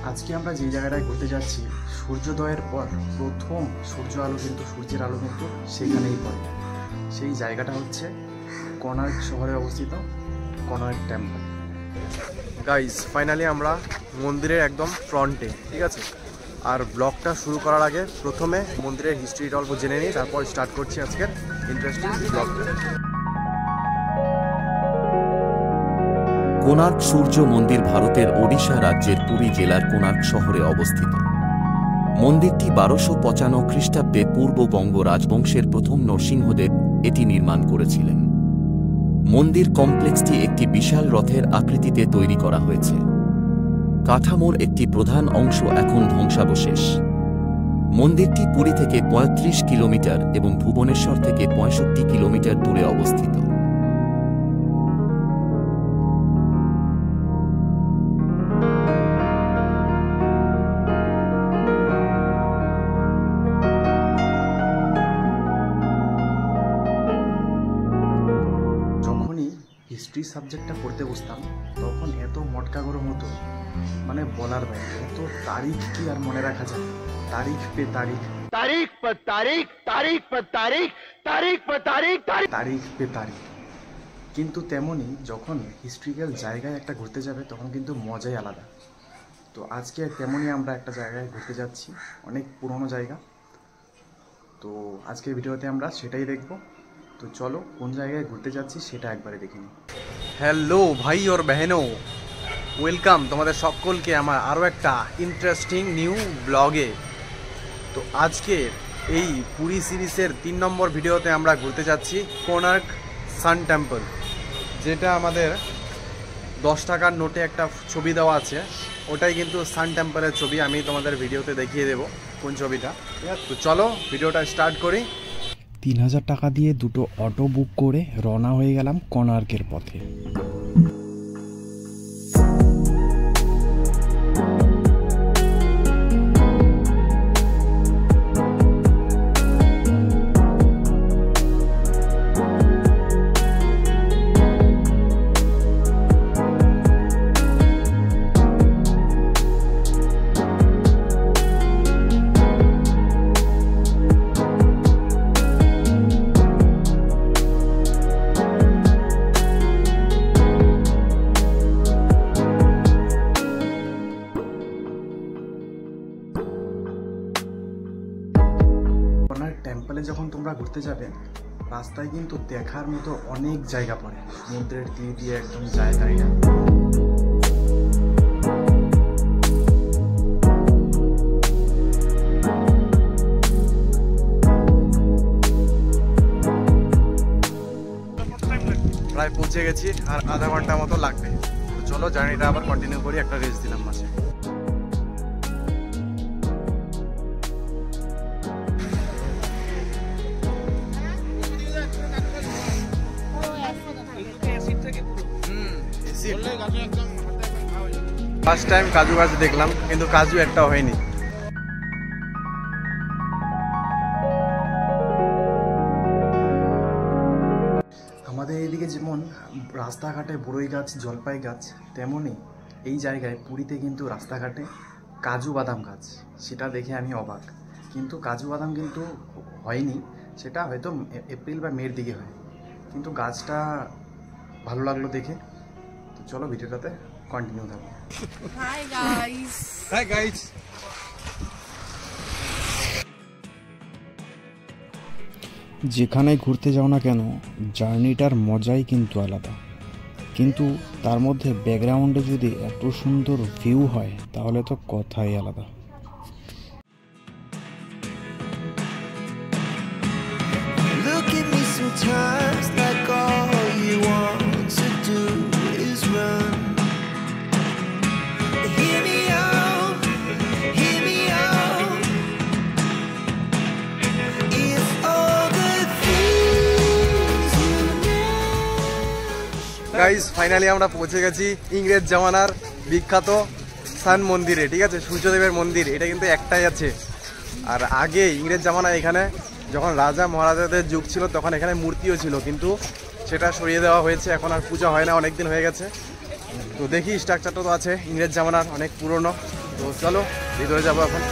আজকে আমরা যে জায়গাটায় ঘুরতে যাচ্ছি, সূর্যোদয়ের পর প্রথম সূর্যের আলো কিন্তু সেখানেই পড়ে। সেই জায়গাটা হচ্ছে কোনার্ক শহরে অবস্থিত কোনার্ক টেম্পল। গাইস, ফাইনালি আমরা মন্দিরের একদম ফ্রন্টে, ঠিক আছে। আর ব্লগটা শুরু করার আগে প্রথমে মন্দিরের হিস্ট্রিটা অল্প জেনে নিই, তারপর স্টার্ট করছি আজকের ইন্টারেস্টিং ব্লগটা। কোনার্ক সূর্য মন্দির ভারতের ওড়িশা রাজ্যের পুরী জেলার কোনার্ক শহরে অবস্থিত। মন্দিরটি 1295 খ্রিস্টাব্দে পূর্ববঙ্গ রাজবংশের প্রথম নরসিংহদেব এটি নির্মাণ করেছিলেন। মন্দির কমপ্লেক্সটি একটি বিশাল রথের আকৃতিতে তৈরি করা হয়েছে। কাঠামোর একটি প্রধান অংশ এখন ধ্বংসাবশেষ। মন্দিরটি পুরী থেকে 35 কিলোমিটার এবং ভুবনেশ্বর থেকে 65 কিলোমিটার দূরে অবস্থিত। হিস্ট্রি সাবজেক্টটা পড়তে বসতাম তখন এত মটকা গরম হতো, মানে বলার বাইরে। এত তারিখ কি আর মনে রাখা যায়? তারিখ পে তারিখ, তারিখ পর তারিখ, তারিখ পর তারিখ, তারিখ পর তারিখ, তারিখ পে তারিখ। কিন্তু তেমনি যখন হিস্ট্রিক্যাল জায়গায় একটা ঘুরতে যাবে তখন কিন্তু মজাই আলাদা। তো আজকে তেমনই আমরা একটা জায়গায় ঘুরতে যাচ্ছি, অনেক পুরনো জায়গা। তো আজকের ভিডিওতে আমরা সেটাই দেখব। তো চলো কোন জায়গায় ঘুরতে যাচ্ছি সেটা একবারে দেখে নিই। হ্যালো ভাই ওর বেহেনো, ওয়েলকাম তোমাদের সকলকে আমার আরও একটা ইন্টারেস্টিং নিউ ব্লগে। তো আজকে এই পুরী সিরিজের 3 নম্বর ভিডিওতে আমরা ঘুরতে যাচ্ছি কোনার্ক সান টেম্পল, যেটা আমাদের 10 টাকার নোটে একটা ছবি দেওয়া আছে, ওটাই কিন্তু সান টেম্পলের ছবি। আমি তোমাদের ভিডিওতে দেখিয়ে দেবো কোন ছবিটা। তো চলো ভিডিওটা স্টার্ট করি। 3000 টাকা দিয়ে দুটো অটো বুক করে রওনা হয়ে গেলাম কোনার্কের পথে। টেম্পলে যখন তোমরা ঘুরতে যাবে, রাস্তায় কিন্তু দেখার মতো অনেক জায়গা পড়ে। সমুদ্রের তীর দিয়ে একদম জায়গাটা প্রায় পৌঁছে গেছি, আর আধা ঘন্টা মতো লাগবে। তো চলো জার্নিটা আবার কন্টিনিউ করি, একটা রেস্ট দিলাম মাঝে। ফার্স্ট টাইম কাজু গাছ দেখলাম, কিন্তু কাজু একটা হয়নি। আমাদের এইদিকে যেমন রাস্তাঘাটে বড়ই গাছ, জলপাই গাছ, তেমনই এই জায়গায় পুরীতে কিন্তু রাস্তাঘাটে কাজু বাদাম গাছ। সেটা দেখে আমি অবাক, কিন্তু কাজু বাদাম কিন্তু হয়নি, সেটা হয়তো এপ্রিল বা মের দিকে হয়। কিন্তু গাছটা ভালো লাগলো দেখে। তো চলো ভিডিওটাতে কন্টিনিউ থাকবো। Hi guys, hi guys. যেখানে ঘুরতে যাও না কেন, জার্নিটার মজাই কিন্তু আলাদা। কিন্তু তার মধ্যে ব্যাকগ্রাউন্ডে যদি এত সুন্দর ভিউ হয় তাহলে তো কথাই আলাদা। গাইস, ফাইনালি আমরা পৌঁছে গেছি ইংরেজ জামানার বিখ্যাত সান মন্দিরে, ঠিক আছে, সূর্যদেবের মন্দির। এটা কিন্তু একটাই আছে। আর আগে ইংরেজ জামানায় এখানে যখন রাজা মহারাজাদের যুগ ছিল তখন এখানে মূর্তিও ছিল, কিন্তু সেটা সরিয়ে দেওয়া হয়েছে। এখন আর পূজা হয় না, অনেক দিন হয়ে গেছে। তো দেখি, স্ট্রাকচারটা তো আছে ইংরেজ জামানার, অনেক পুরনো। তো চলো ভিতরে যাবো এখন।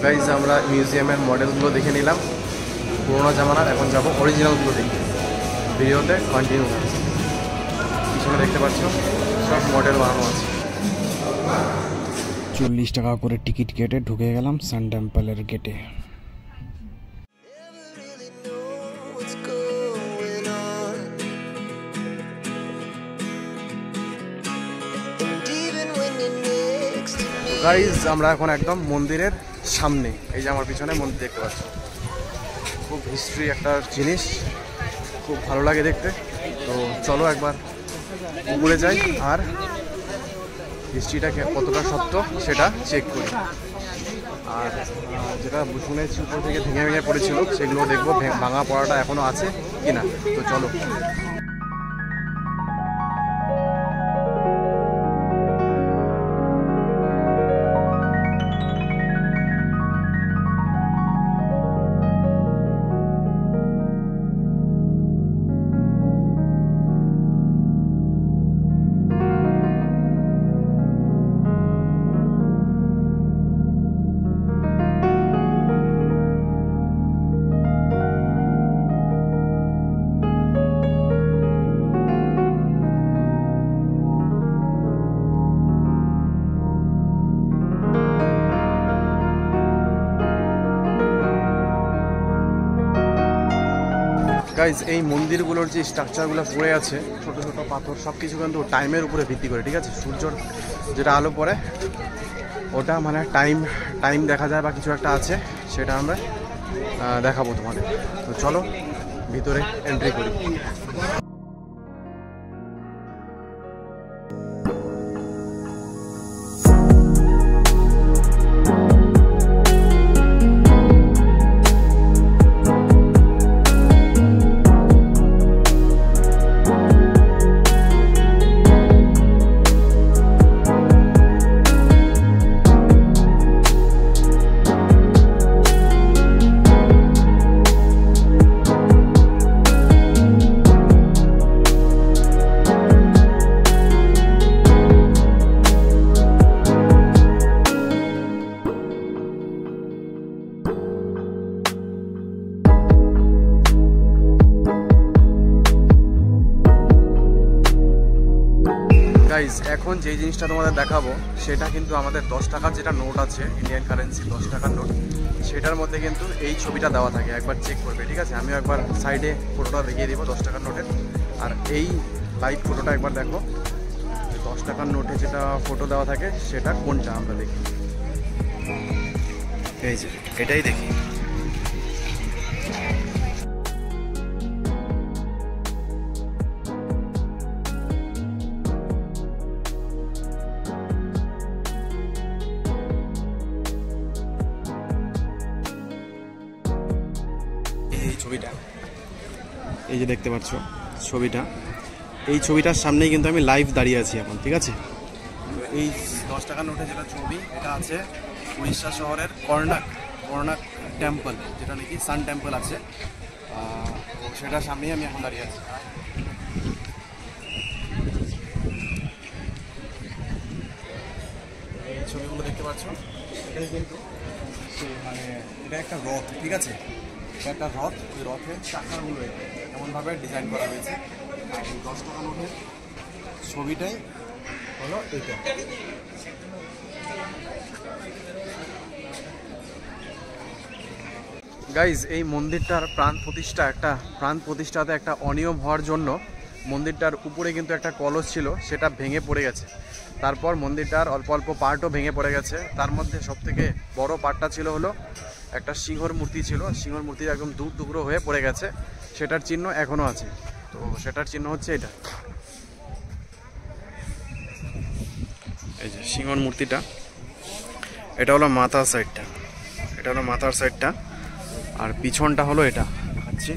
গাইজ আমরা মিউজিয়ামের মডেলগুলো দেখে নিলাম পুরোনো জামানার, এখন যাব অরিজিনালগুলো দেখতে। ভিডিওতে কন্টিনিউ আছে। পিছনে দেখতে পাচ্ছ সব মডেল বানানো আছে। 40 টাকা করে টিকিট কেটে ঢুকে গেলাম সান টেম্পলের গেটে। গাইজ আমরা এখন একদম মন্দিরের সামনে, এই যে আমার পিছনে মন্দির দেখতে পাচ্ছ। খুব হিস্ট্রি একটা জিনিস, খুব ভালো লাগে দেখতে। তো চলো একবার উপরে যাই আর হিস্ট্রিটা কতটা সত্য সেটা চেক করি। আর যেটা শুনেছি উপর থেকে ভেঙে ভেঙে পড়েছিল সেগুলো দেখবো ভাঙা পড়াটা এখনও আছে কিনা। তো চলো। গাইজ এই মন্দিরগুলোর যে স্ট্রাকচারগুলো পড়ে আছে, ছোট ছোট পাথর, সব কিছু কিন্তু টাইমের উপরে ভিত্তি করে, ঠিক আছে। সূর্যর যেটা আলো পড়ে ওটা মানে টাইম দেখা যায় বা কিছু একটা আছে, সেটা আমরা দেখাবো তোমাদের। তো চলো ভিতরে এন্ট্রি করি। গাইজ এখন যে জিনিসটা তোমাদের দেখাবো সেটা কিন্তু আমাদের 10 টাকার যেটা নোট আছে, ইন্ডিয়ান কারেন্সি 10 টাকার নোট, সেটার মধ্যে কিন্তু এই ছবিটা দেওয়া থাকে। একবার চেক করবে, ঠিক আছে। আমিও একবার সাইডে ফটোটা দেখিয়ে দিব 10 টাকার নোটের। আর এই লাইভ ফটোটা একবার দেখো, 10 টাকার নোটে যেটা ফটো দেওয়া থাকে সেটা কোনটা আমরা দেখি। এই যে এটাই দেখি। এই ছবিটা, এই যে দেখতে পাচ্ছ ছবিটা, এই ছবিটার সামনেই কিন্তু আমি লাইভ দাঁড়িয়ে আছি এখন, ঠিক আছে। তো এই 10 টাকার নোটে যেটা ছবি, এটা আছে উড়িষ্যা শহরের কর্ণাক টেম্পল, যেটা নাকি সান টেম্পল আছে, তো সেটার সামনেই আমি এখন দাঁড়িয়ে আছি। এই ছবিগুলো দেখতে পাচ্ছ, এখানে কিন্তু মানে এটা একটা রথ, ঠিক আছে। একটা রথ, ওই রথের চাকাগুলো এমনভাবে ডিজাইন করা হয়েছে। আর এই 10 টাকা নোটের ছবিটাই হলো এটা। গাইজ, এই মন্দিরটার প্রাণ প্রতিষ্ঠাতে একটা অনিয়ম হওয়ার জন্য মন্দিরটার উপরে কিন্তু একটা কলস ছিল, সেটা ভেঙে পড়ে গেছে। তারপর মন্দিরটার অল্প অল্প পার্টও ভেঙে পড়ে গেছে। তার মধ্যে সবথেকে বড় পার্টটা ছিল হলো একটা সিংহর মূর্তি ছিল, সিংহর মূর্তি একদম দু টুকরো হয়ে পড়ে গেছে। সেটার চিহ্ন এখনও আছে। তো সেটার চিহ্ন হচ্ছে এটা, এই যে সিংহর মূর্তিটা। এটা হলো মাথার সাইডটা, আর পিছনটা হলো এটা দেখাচ্ছি।